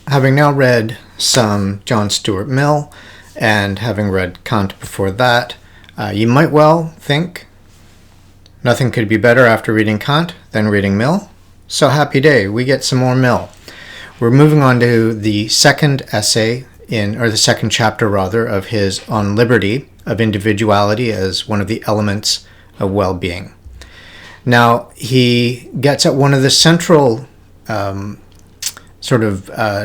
Having now read some John Stuart Mill and having read Kant before that, you might well think nothing could be better after reading Kant than reading Mill. So happy day, we get some more Mill. We're moving on to the second essay the second chapter rather, of his On Liberty, of Individuality as one of the elements of well-being. Now, he gets at one of the central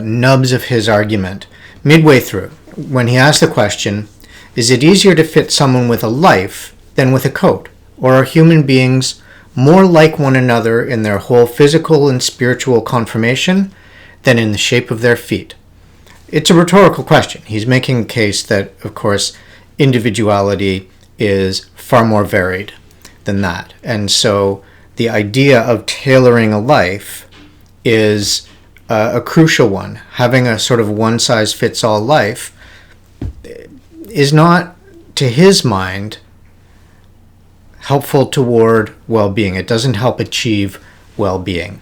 nubs of his argument midway through, when he asks the question, is it easier to fit someone with a life than with a coat? Or are human beings more like one another in their whole physical and spiritual conformation than in the shape of their feet? It's a rhetorical question. He's making a case that, of course, individuality is far more varied than that. And so the idea of tailoring a life is a crucial one. Having a sort of one-size-fits-all life is not, to his mind, helpful toward well-being. It doesn't help achieve well-being.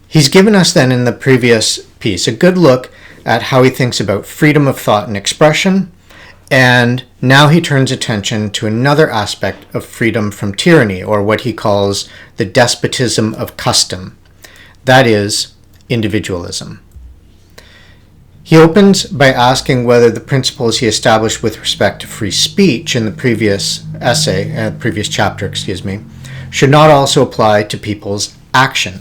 He's given us then in the previous piece a good look at how he thinks about freedom of thought and expression, and now he turns attention to another aspect of freedom from tyranny, or what he calls the despotism of custom. That is individualism. He opens by asking whether the principles he established with respect to free speech in the previous chapter, should not also apply to people's action.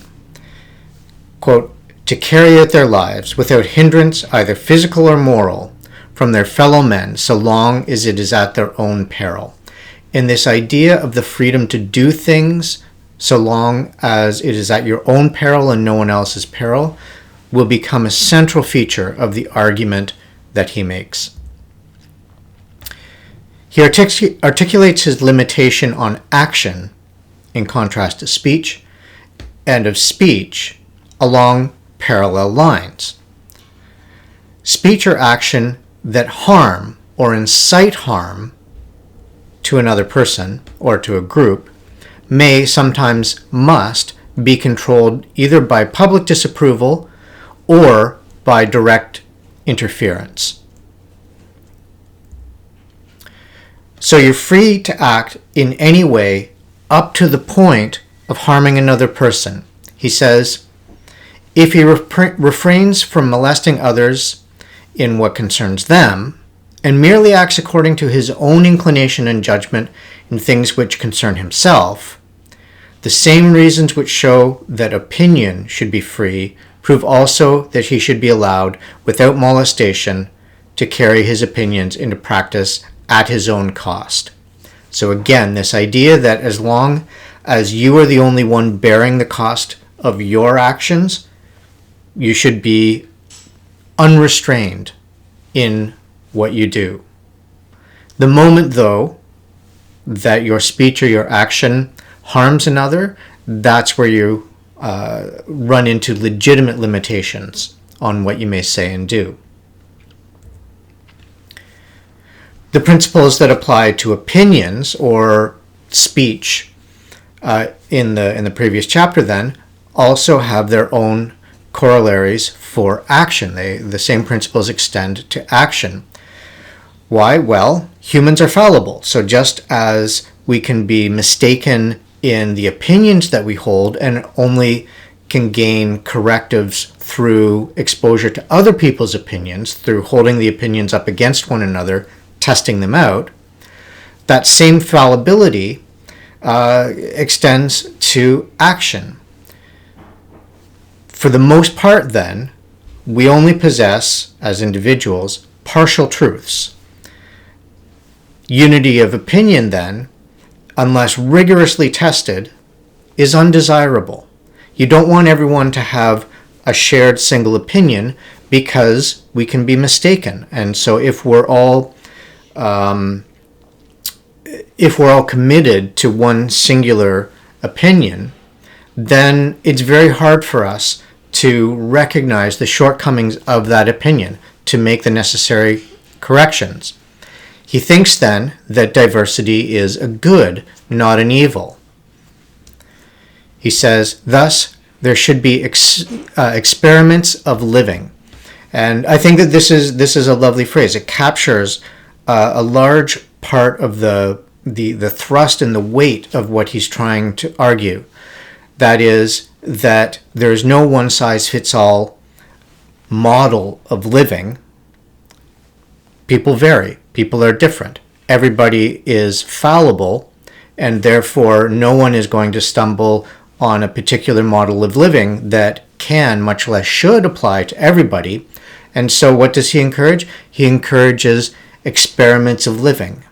Quote, to carry out their lives without hindrance, either physical or moral, from their fellow men, so long as it is at their own peril. And this idea of the freedom to do things so long as it is at your own peril and no one else's peril will become a central feature of the argument that he makes. He articulates his limitation on action in contrast to speech, and of speech along parallel lines. Speech or action that harm or incite harm to another person or to a group may, sometimes must, be controlled either by public disapproval or by direct interference. So you're free to act in any way up to the point of harming another person. He says, if he refrains from molesting others in what concerns them, and merely acts according to his own inclination and judgment in things which concern himself, the same reasons which show that opinion should be free prove also that he should be allowed, without molestation, to carry his opinions into practice at his own cost. So again, this idea that as long as you are the only one bearing the cost of your actions, you should be unrestrained in what you do. The moment, though, that your speech or your action harms another, that's where you run into legitimate limitations on what you may say and do. The principles that apply to opinions or speech in the previous chapter then also have their own corollaries for action. The same principles extend to action. Why? Well, humans are fallible. So just as we can be mistaken in the opinions that we hold and only can gain correctives through exposure to other people's opinions, through holding the opinions up against one another, testing them out, that same fallibility extends to action. For the most part, then, we only possess, as individuals, partial truths. Unity of opinion, then, unless rigorously tested, is undesirable. You don't want everyone to have a shared single opinion because we can be mistaken. And so if we're all committed to one singular opinion, then it's very hard for us to recognize the shortcomings of that opinion, to make the necessary corrections. He thinks then that diversity is a good, not an evil. He says, thus, there should be experiments of living. And I think that this is a lovely phrase. It captures a large part of the thrust and the weight of what he's trying to argue. That is, that there's no one-size-fits-all model of living. People vary. People are different. Everybody is fallible, and therefore no one is going to stumble on a particular model of living that can, much less should, apply to everybody. And so what does he encourage? He encourages experiments of living.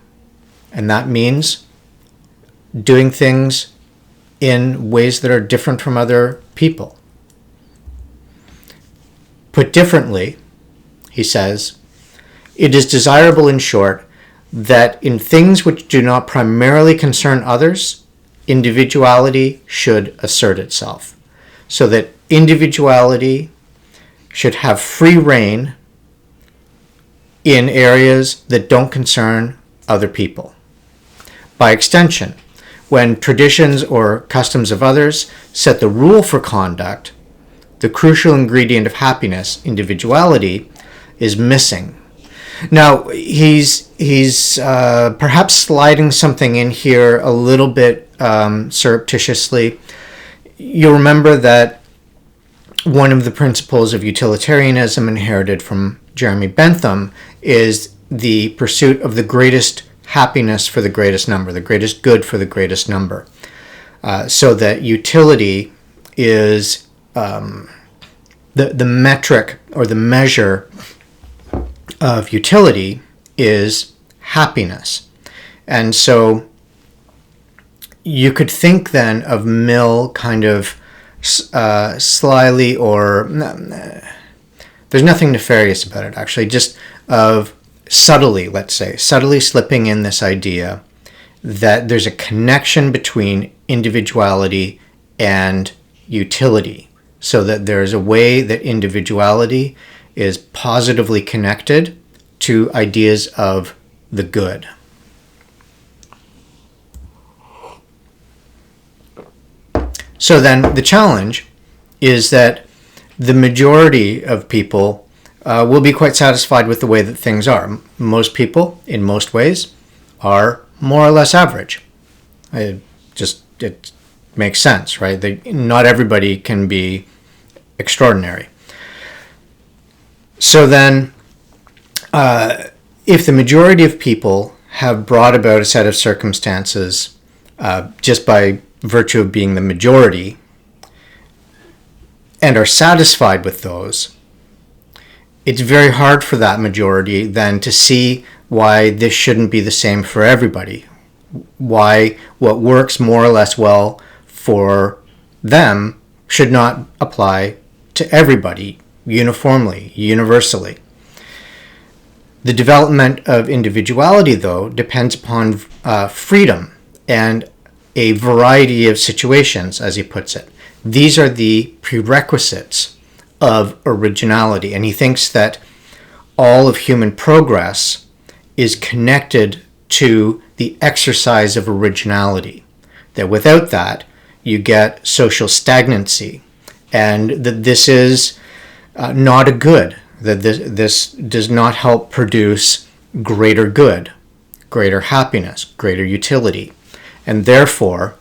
And that means doing things in ways that are different from other people. Put differently, he says, it is desirable, in short, that in things which do not primarily concern others, individuality should assert itself. So that individuality should have free rein in areas that don't concern other people. By extension, when traditions or customs of others set the rule for conduct, the crucial ingredient of happiness, individuality, is missing. Now, he's perhaps sliding something in here a little bit surreptitiously. You'll remember that one of the principles of utilitarianism inherited from Jeremy Bentham is the pursuit of the greatest happiness for the greatest number, the greatest good for the greatest number. So that utility is the metric or the measure of utility is happiness. And so you could think then of Mill kind of slyly, or there's nothing nefarious about it actually, just of subtly, let's say, subtly slipping in this idea that there's a connection between individuality and utility, so that there's a way that individuality is positively connected to ideas of the good. So then the challenge is that the majority of people will be quite satisfied with the way that things are. Most people, in most ways, are more or less average. It makes sense, right? Not everybody can be extraordinary. So then, if the majority of people have brought about a set of circumstances just by virtue of being the majority and are satisfied with those, it's very hard for that majority then to see why this shouldn't be the same for everybody. Why what works more or less well for them should not apply to everybody uniformly, universally. The development of individuality, though, depends upon freedom and a variety of situations, as he puts it. These are the prerequisites of originality, and he thinks that all of human progress is connected to the exercise of originality, that without that you get social stagnancy, and that this is not a good, that this does not help produce greater good, greater happiness, greater utility, and therefore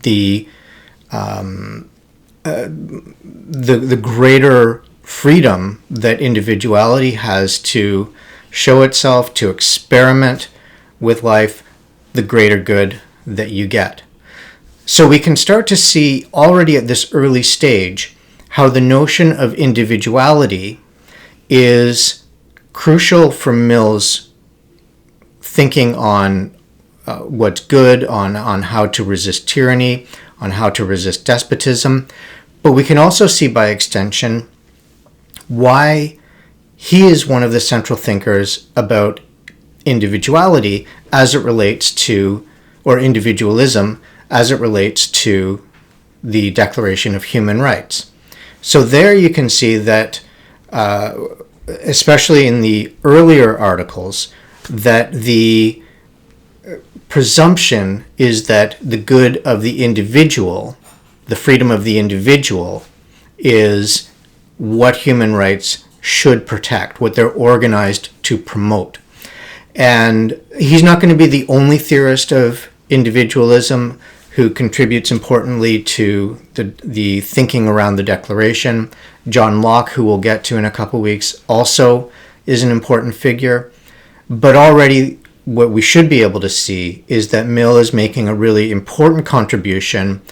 the greater freedom that individuality has to show itself, to experiment with life, the greater good that you get. So we can start to see already at this early stage how the notion of individuality is crucial for Mill's thinking on what's good, on how to resist tyranny, on how to resist despotism. But we can also see by extension why he is one of the central thinkers about individuality as it relates to, or individualism as it relates to, the Declaration of Human Rights. So there you can see that, especially in the earlier articles, that the presumption is that the good of the individual the freedom of the individual is what human rights should protect, what they're organized to promote. And he's not going to be the only theorist of individualism who contributes importantly to the thinking around the Declaration. John Locke, who we'll get to in a couple weeks, also is an important figure. But already what we should be able to see is that Mill is making a really important contribution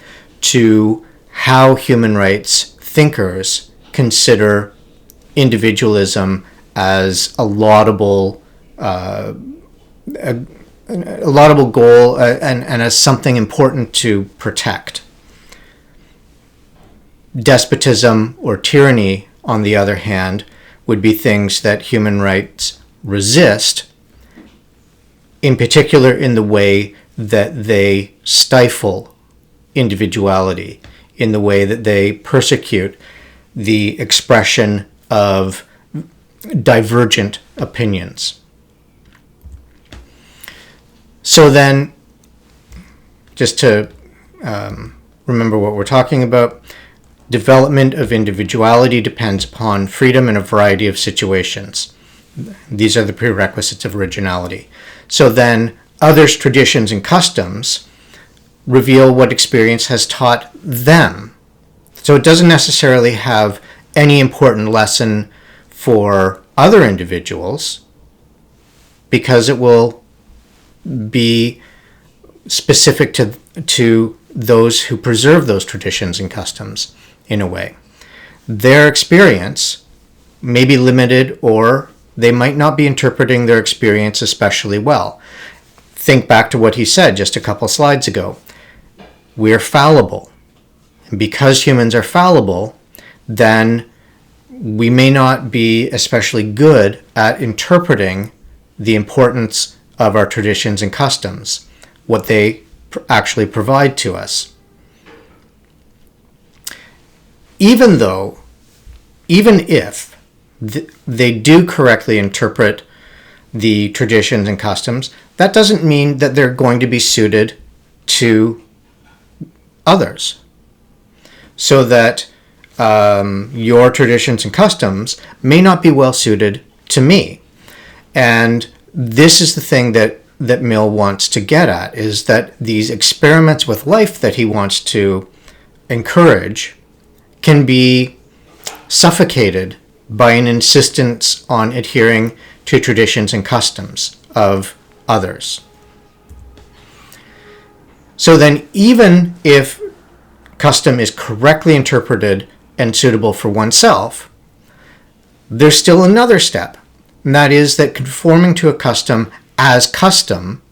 to how human rights thinkers consider individualism as a laudable goal and as something important to protect. Despotism or tyranny, on the other hand, would be things that human rights resist, in particular in the way that they stifle individuality, in the way that they persecute the expression of divergent opinions. So then, just to remember what we're talking about, development of individuality depends upon freedom in a variety of situations. These are the prerequisites of originality. So then, others' traditions and customs reveal what experience has taught them. So it doesn't necessarily have any important lesson for other individuals, because it will be specific to those who preserve those traditions and customs in a way. Their experience may be limited, or they might not be interpreting their experience especially well. Think back to what he said just a couple slides ago. We're fallible. And because humans are fallible, then we may not be especially good at interpreting the importance of our traditions and customs, what they actually provide to us. Even if they do correctly interpret the traditions and customs, that doesn't mean that they're going to be suited to others. So that your traditions and customs may not be well suited to me. And this is the thing that Mill wants to get at, is that these experiments with life that he wants to encourage can be suffocated by an insistence on adhering to traditions and customs of others. So then, even if custom is correctly interpreted and suitable for oneself, there's still another step, and that is that conforming to a custom as custom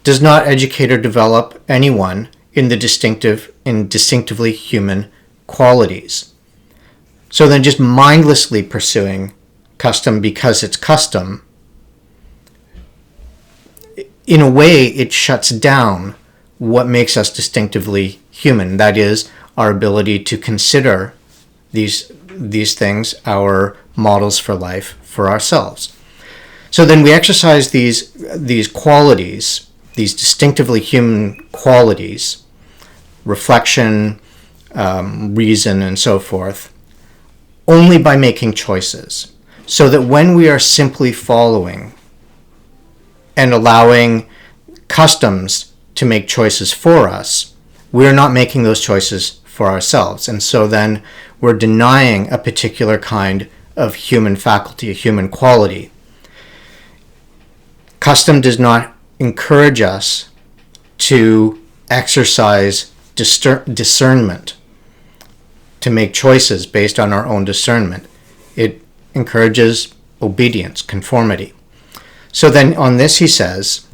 does not educate or develop anyone in distinctively human qualities. So then just mindlessly pursuing custom because it's custom, in a way it shuts down what makes us distinctively human. That is, our ability to consider these things our models for life for ourselves. So then we exercise these qualities, these distinctively human qualities, reflection, reason, and so forth, only by making choices. So that when we are simply following and allowing customs to make choices for us, we're not making those choices for ourselves. And so then we're denying a particular kind of human faculty, a human quality. Custom does not encourage us to exercise discernment, to make choices based on our own discernment. It encourages obedience, conformity. So then on this he says,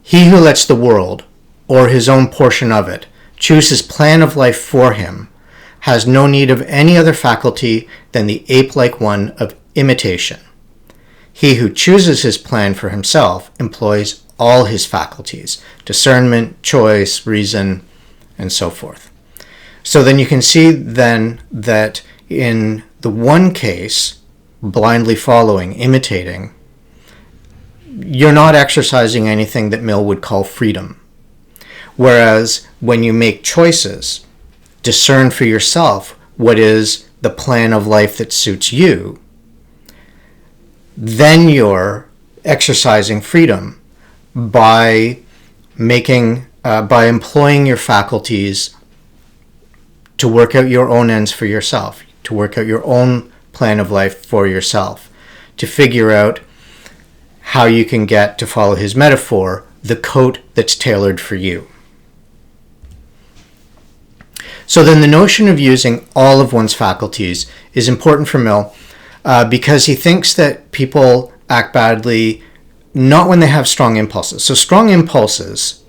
he who lets the world, or his own portion of it, choose his plan of life for him, has no need of any other faculty than the ape-like one of imitation. He who chooses his plan for himself employs all his faculties, discernment, choice, reason, and so forth. So then you can see then that in the one case, blindly following, imitating, you're not exercising anything that Mill would call freedom. Whereas when you make choices, discern for yourself what is the plan of life that suits you, then you're exercising freedom by employing your faculties to work out your own ends for yourself, to work out your own plan of life for yourself, to figure out how you can get, to follow his metaphor, the coat that's tailored for you. So then the notion of using all of one's faculties is important for Mill because he thinks that people act badly not when they have strong impulses. So strong impulses,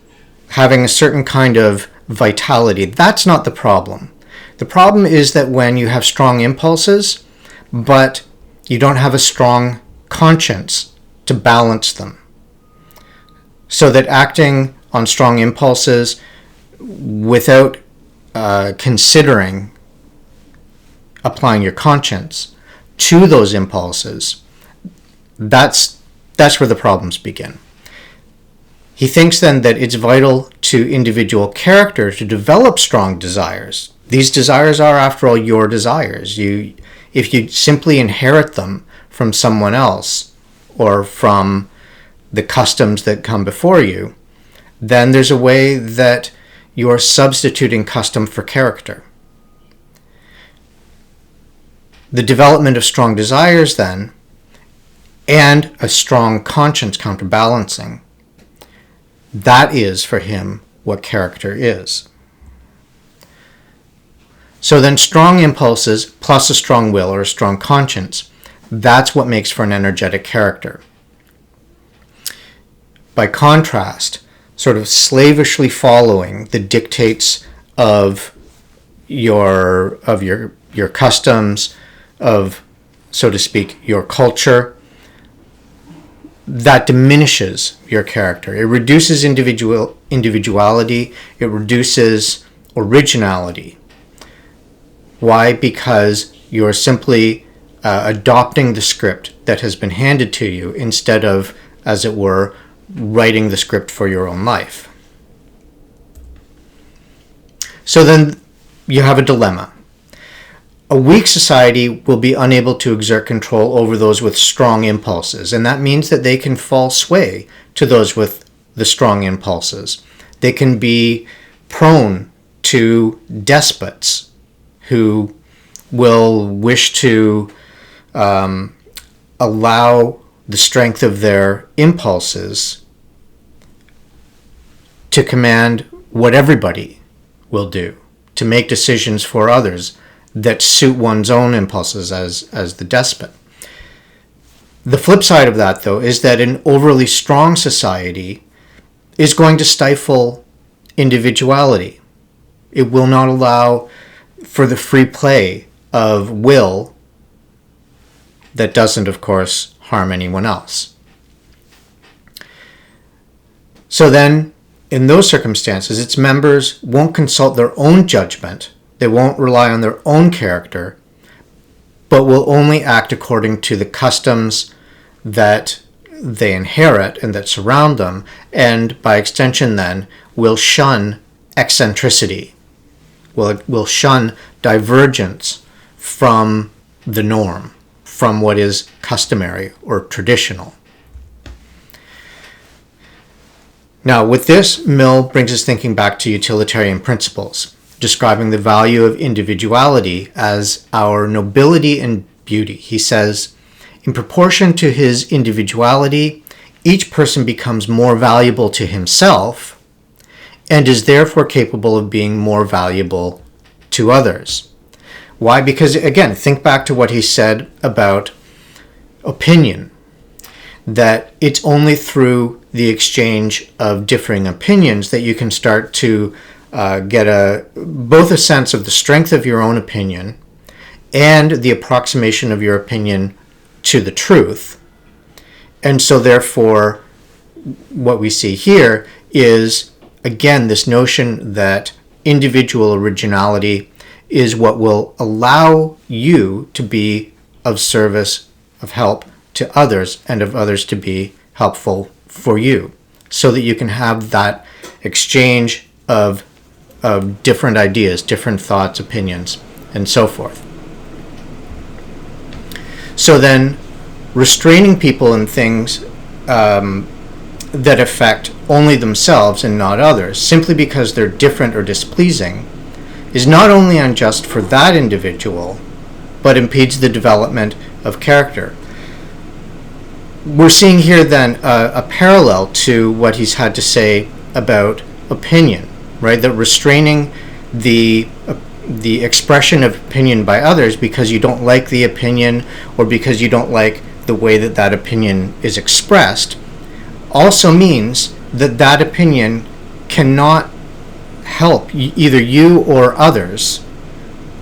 having a certain kind of vitality, that's not the problem. The problem is that when you have strong impulses, but you don't have a strong conscience to balance them. So that acting on strong impulses without considering applying your conscience to those impulses, that's where the problems begin. He thinks then that it's vital to individual character to develop strong desires. These desires are, after all, your desires. If you simply inherit them from someone else or from the customs that come before you, then there's a way that you're substituting custom for character. The development of strong desires, then, and a strong conscience counterbalancing, that is, for him, what character is. So then strong impulses plus a strong will or a strong conscience, that's what makes for an energetic character. By contrast, sort of slavishly following the dictates of your customs, of, so to speak, your culture, that diminishes your character. It reduces individuality. It reduces originality. Why? Because you're simply adopting the script that has been handed to you instead of, as it were, writing the script for your own life. So then you have a dilemma. A weak society will be unable to exert control over those with strong impulses, and that means that they can fall sway to those with the strong impulses. They can be prone to despots who will wish to allow the strength of their impulses to command what everybody will do, to make decisions for others that suit one's own impulses as the despot. The flip side of that, though, is that an overly strong society is going to stifle individuality. It will not allow for the free play of will that doesn't, of course, harm anyone else. So then, in those circumstances, its members won't consult their own judgment. They won't rely on their own character, but will only act according to the customs that they inherit and that surround them, and by extension then will shun eccentricity, will shun divergence from the norm, from what is customary or traditional. Now, with this, Mill brings his thinking back to utilitarian principles, describing the value of individuality as our nobility and beauty. He says, in proportion to his individuality, each person becomes more valuable to himself and is therefore capable of being more valuable to others. Why? Because, again, think back to what he said about opinion, that it's only through the exchange of differing opinions that you can start to get both a sense of the strength of your own opinion and the approximation of your opinion to the truth. And so therefore, what we see here is, again, this notion that individual originality is what will allow you to be of service, of help to others, and of others to be helpful for you, so that you can have that exchange of of different ideas, different thoughts, opinions, and so forth. So then, restraining people in things that affect only themselves and not others, simply because they're different or displeasing, is not only unjust for that individual, but impedes the development of character. We're seeing here then a parallel to what he's had to say about opinion, right? That restraining the expression of opinion by others because you don't like the opinion or because you don't like the way that that opinion is expressed also means that that opinion cannot help either you or others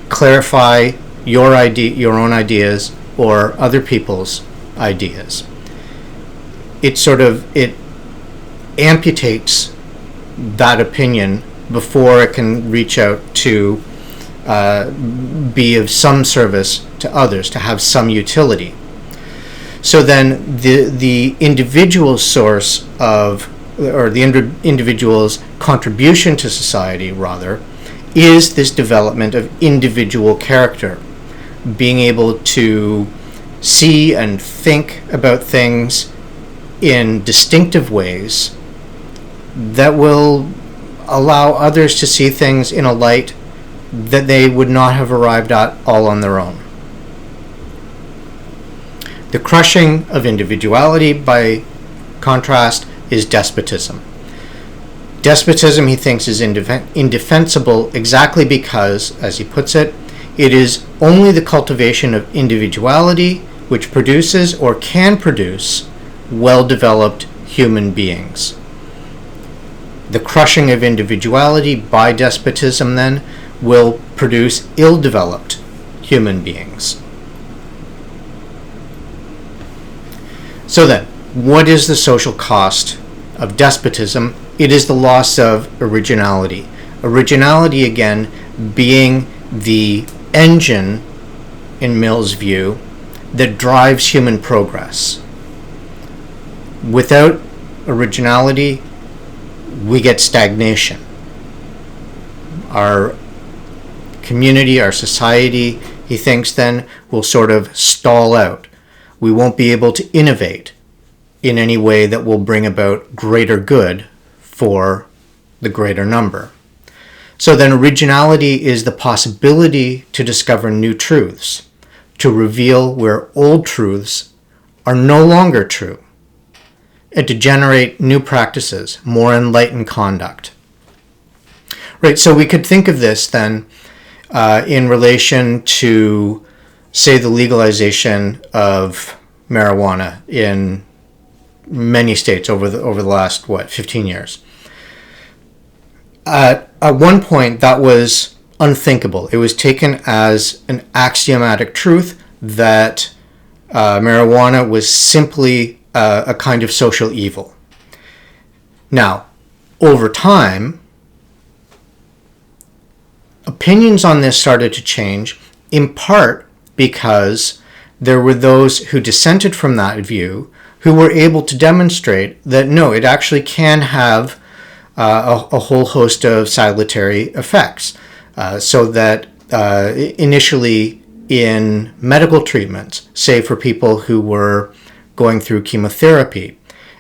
clarify your own ideas or other people's ideas. It amputates that opinion before it can reach out to be of some service to others, to have some utility. So then the individual source of, or the individual's contribution to society, rather, is this development of individual character, being able to see and think about things in distinctive ways that will allow others to see things in a light that they would not have arrived at all on their own. The crushing of individuality, by contrast, is despotism. Despotism, he thinks, is indefensible exactly because, as he puts it, it is only the cultivation of individuality which produces or can produce well-developed human beings. The crushing of individuality by despotism, then, will produce ill-developed human beings. So then, what is the social cost of despotism? It is the loss of originality. Originality, again, being the engine, in Mill's view, that drives human progress. Without originality, we get stagnation. Our community, our society, he thinks then, will sort of stall out. We won't be able to innovate in any way that will bring about greater good for the greater number. So then originality is the possibility to discover new truths, to reveal where old truths are no longer true, and to generate new practices, more enlightened conduct. Right, so we could think of this then in relation to, say, the legalization of marijuana in many states over the last 15 years. At one point, that was unthinkable. It was taken as an axiomatic truth that marijuana was simply a kind of social evil. Now, over time, opinions on this started to change, in part because there were those who dissented from that view, who were able to demonstrate that no, it actually can have a whole host of salutary effects. So that initially in medical treatments, say for people who were going through chemotherapy,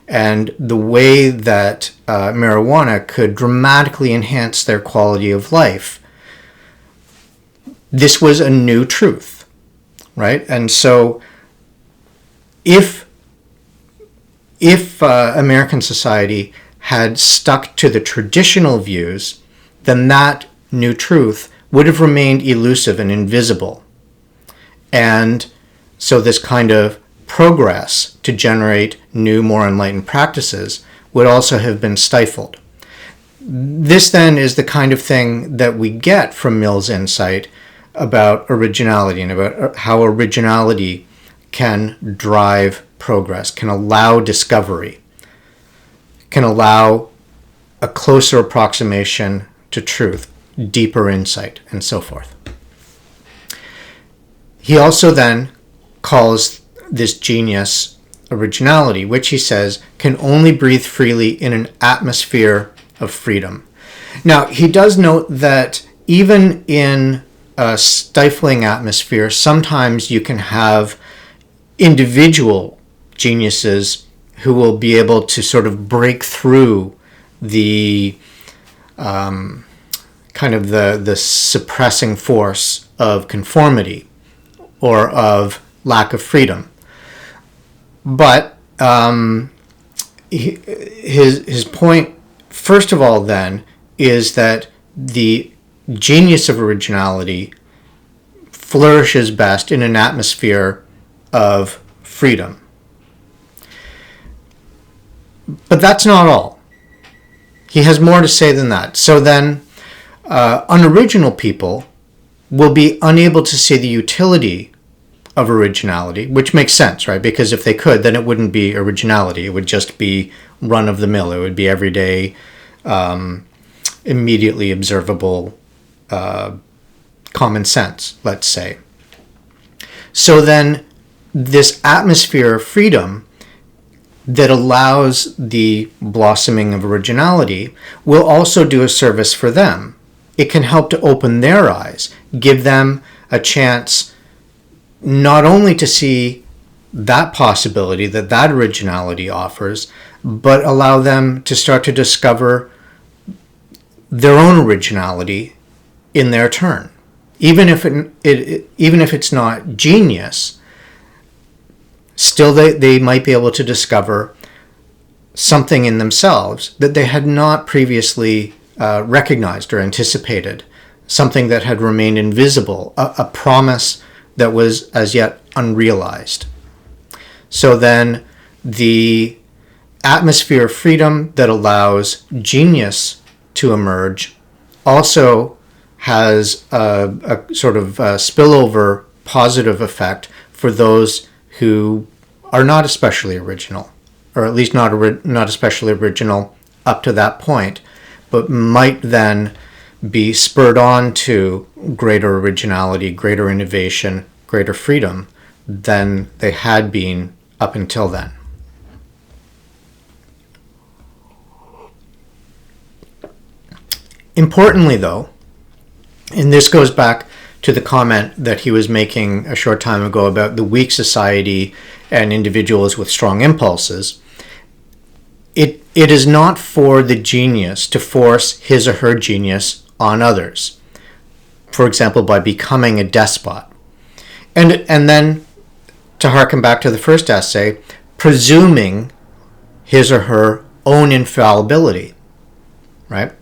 and the way that marijuana could dramatically enhance their quality of life, this was a new truth, right? And so if American society had stuck to the traditional views, then that new truth would have remained elusive and invisible. And so this kind of progress to generate new, more enlightened practices would also have been stifled. This then is the kind of thing that we get from Mill's insight about originality and about how originality can drive progress, can allow discovery, can allow a closer approximation to truth, deeper insight, and so forth. He also then calls this genius originality, which he says can only breathe freely in an atmosphere of freedom. Now, he does note that even in a stifling atmosphere, sometimes you can have individual geniuses who will be able to sort of break through the kind of the suppressing force of conformity or of lack of freedom. But his point, first of all, then, is that the genius of originality flourishes best in an atmosphere of freedom. But that's not all. He has more to say than that. So then, unoriginal people will be unable to see the utility of originality, which makes sense, right? Because if they could, then it wouldn't be originality. It would just be run-of-the-mill. It would be everyday, immediately observable common sense, let's say. So then, this atmosphere of freedom that allows the blossoming of originality will also do a service for them. It can help to open their eyes, give them a chance not only to see that possibility that originality offers, but allow them to start to discover their own originality in their turn. Even if it's not genius, still they might be able to discover something in themselves that they had not previously recognized or anticipated, something that had remained invisible, a promise that was as yet unrealized. So then the atmosphere of freedom that allows genius to emerge also has a sort of spillover positive effect for those who are not especially original, or at least not especially original up to that point, but might then be spurred on to greater originality, greater innovation, greater freedom than they had been up until then. Importantly, though, and this goes back to the comment that he was making a short time ago about the weak society and individuals with strong impulses, it is not for the genius to force his or her genius on others, for example, by becoming a despot. And then, to harken back to the first essay, presuming his or her own infallibility, right?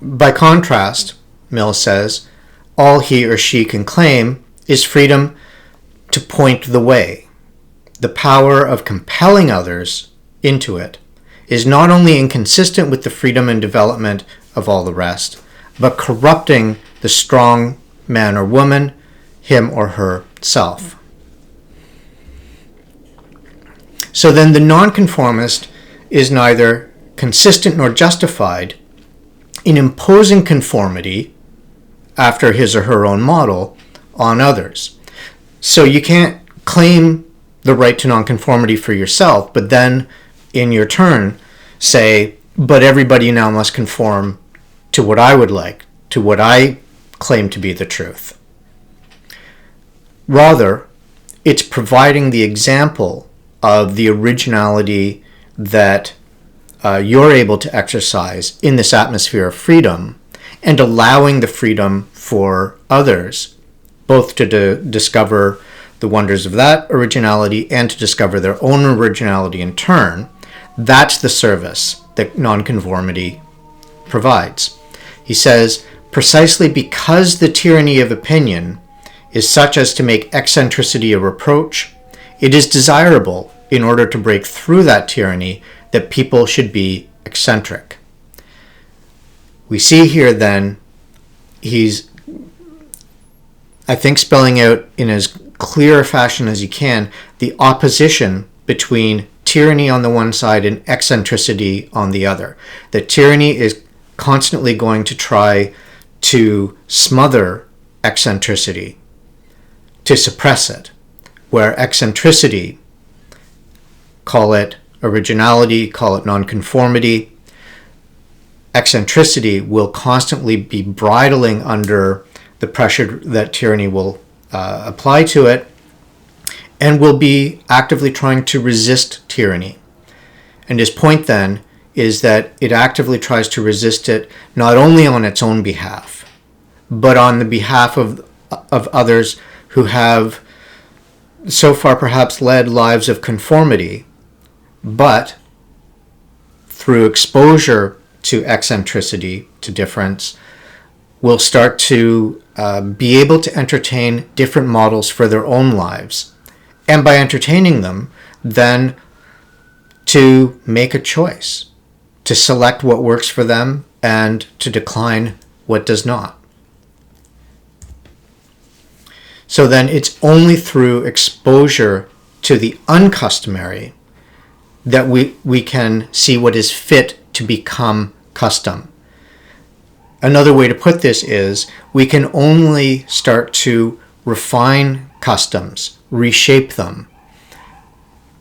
By contrast, Mill says, all he or she can claim is freedom to point the way. The power of compelling others into it is not only inconsistent with the freedom and development of all the rest, but corrupting the strong man or woman, him or herself. So then the nonconformist is neither consistent nor justified in imposing conformity after his or her own model on others. So you can't claim the right to nonconformity for yourself, but then in your turn say, but everybody now must conform to what I would like, to what I claim to be the truth. Rather, it's providing the example of the originality that you're able to exercise in this atmosphere of freedom, and allowing the freedom for others both to discover the wonders of that originality and to discover their own originality in turn. That's the service that nonconformity provides. He says, precisely because the tyranny of opinion is such as to make eccentricity a reproach, it is desirable, in order to break through that tyranny, that people should be eccentric. We see here then, he's, I think, spelling out in as clear a fashion as he can the opposition between tyranny on the one side and eccentricity on the other. That tyranny is constantly going to try to smother eccentricity, to suppress it, where eccentricity, call it originality, call it nonconformity, eccentricity will constantly be bridling under the pressure that tyranny will apply to it, and will be actively trying to resist tyranny. And his point then is that it actively tries to resist it not only on its own behalf, but on the behalf of others who have so far perhaps led lives of conformity, but through exposure to eccentricity, to difference, will start to be able to entertain different models for their own lives. And by entertaining them, then to make a choice, to select what works for them and to decline what does not. So then it's only through exposure to the uncustomary that we can see what is fit to become custom. Another way to put this is we can only start to refine customs, reshape them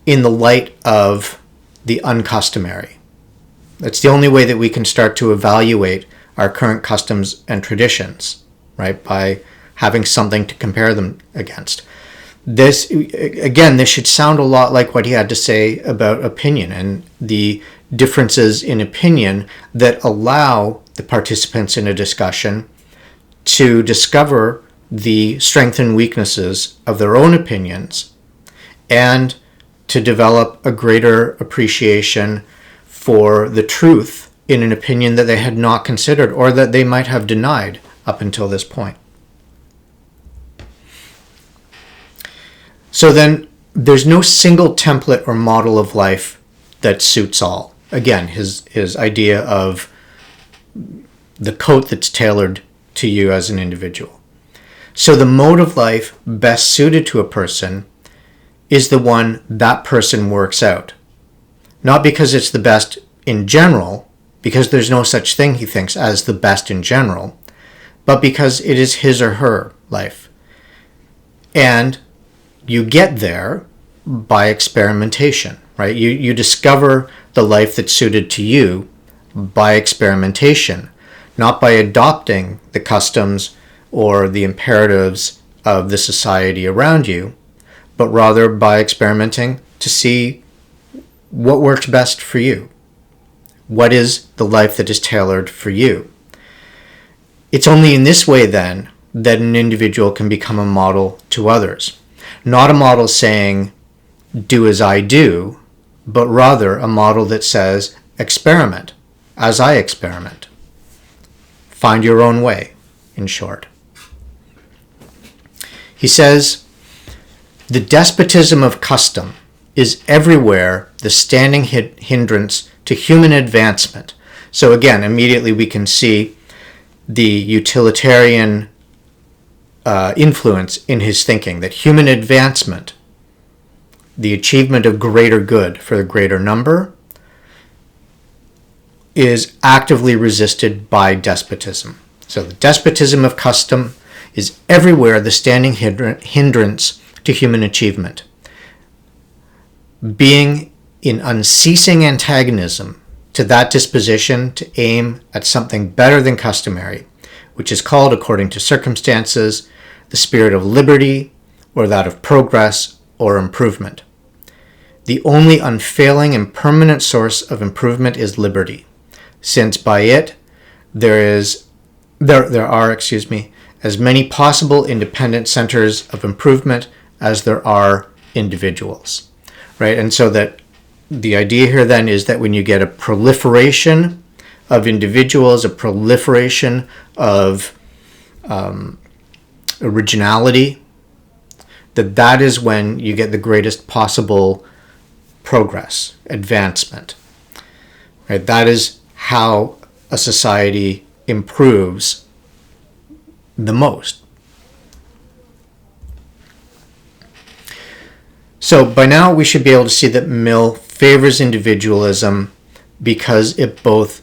in the light of the uncustomary. That's the only way that we can start to evaluate our current customs and traditions, right? By having something to compare them against. This should sound a lot like what he had to say about opinion and the differences in opinion that allow the participants in a discussion to discover the strengths and weaknesses of their own opinions and to develop a greater appreciation for the truth in an opinion that they had not considered or that they might have denied up until this point. So then there's no single template or model of life that suits all. Again, his idea of the coat that's tailored to you as an individual. So the mode of life best suited to a person is the one that person works out. Not because it's the best in general, because there's no such thing, he thinks, as the best in general, but because it is his or her life. And you get there by experimentation, right? You discover the life that's suited to you by experimentation, not by adopting the customs or the imperatives of the society around you, but rather by experimenting to see what works best for you. What is the life that is tailored for you? It's only in this way then that an individual can become a model to others. Not a model saying, do as I do, but rather a model that says, experiment as I experiment. Find your own way, in short. He says, the despotism of custom is everywhere the standing hindrance to human advancement. So again, immediately we can see the utilitarian influence in his thinking, that human advancement, the achievement of greater good for the greater number, is actively resisted by despotism. So the despotism of custom is everywhere the standing hindrance to human achievement, being in unceasing antagonism to that disposition to aim at something better than customary, which is called, according to circumstances, the spirit of liberty or that of progress or improvement. The only unfailing and permanent source of improvement is liberty, since by it there are as many possible independent centers of improvement as there are individuals, right? And so that the idea here then is that when you get a proliferation of individuals, a proliferation of originality, that is when you get the greatest possible progress, advancement, right? That is how a society improves the most. So by now we should be able to see that Mill favors individualism because it both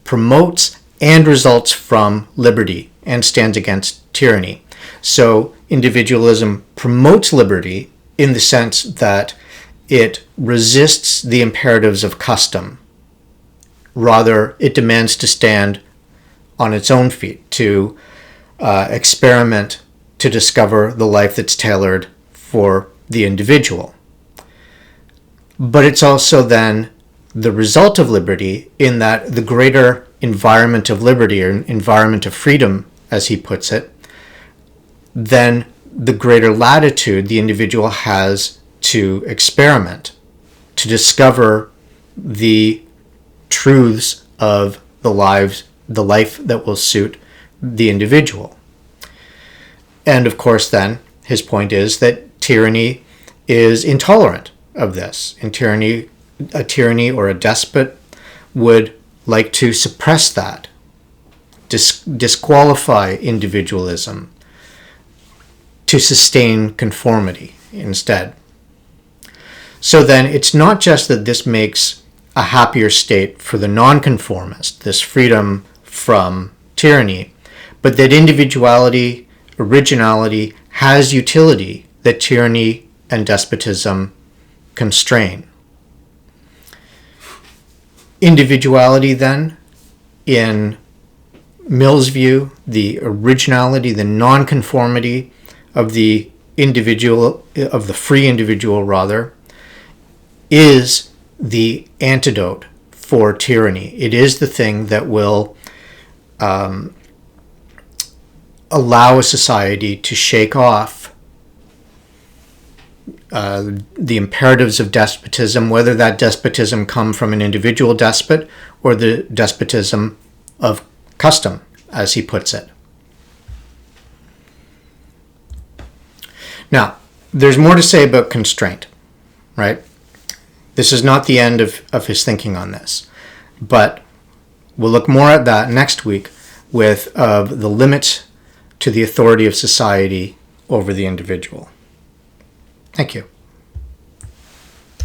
promotes and results from liberty and stands against tyranny. So individualism promotes liberty in the sense that it resists the imperatives of custom, Rather, it demands to stand on its own feet, to experiment, to discover the life that's tailored for the individual. But it's also then the result of liberty in that the greater environment of liberty, or environment of freedom, as he puts it, then the greater latitude the individual has to experiment, to discover the truths of the life that will suit the individual. And of course then, his point is that tyranny is intolerant of this. And a tyranny or a despot would like to suppress that, disqualify individualism, to sustain conformity instead. So then it's not just that this makes a happier state for the nonconformist, this freedom from tyranny, but that individuality, originality, has utility that tyranny and despotism constrain. Individuality then, in Mill's view, the originality, the nonconformity of the individual, of the free individual rather, is the antidote for tyranny. It is the thing that will allow a society to shake off the imperatives of despotism, whether that despotism come from an individual despot or the despotism of custom, as he puts it. Now, there's more to say about constraint, right? This is not the end of his thinking on this, but we'll look more at that next week with the limits to the authority of society over the individual. Thank you.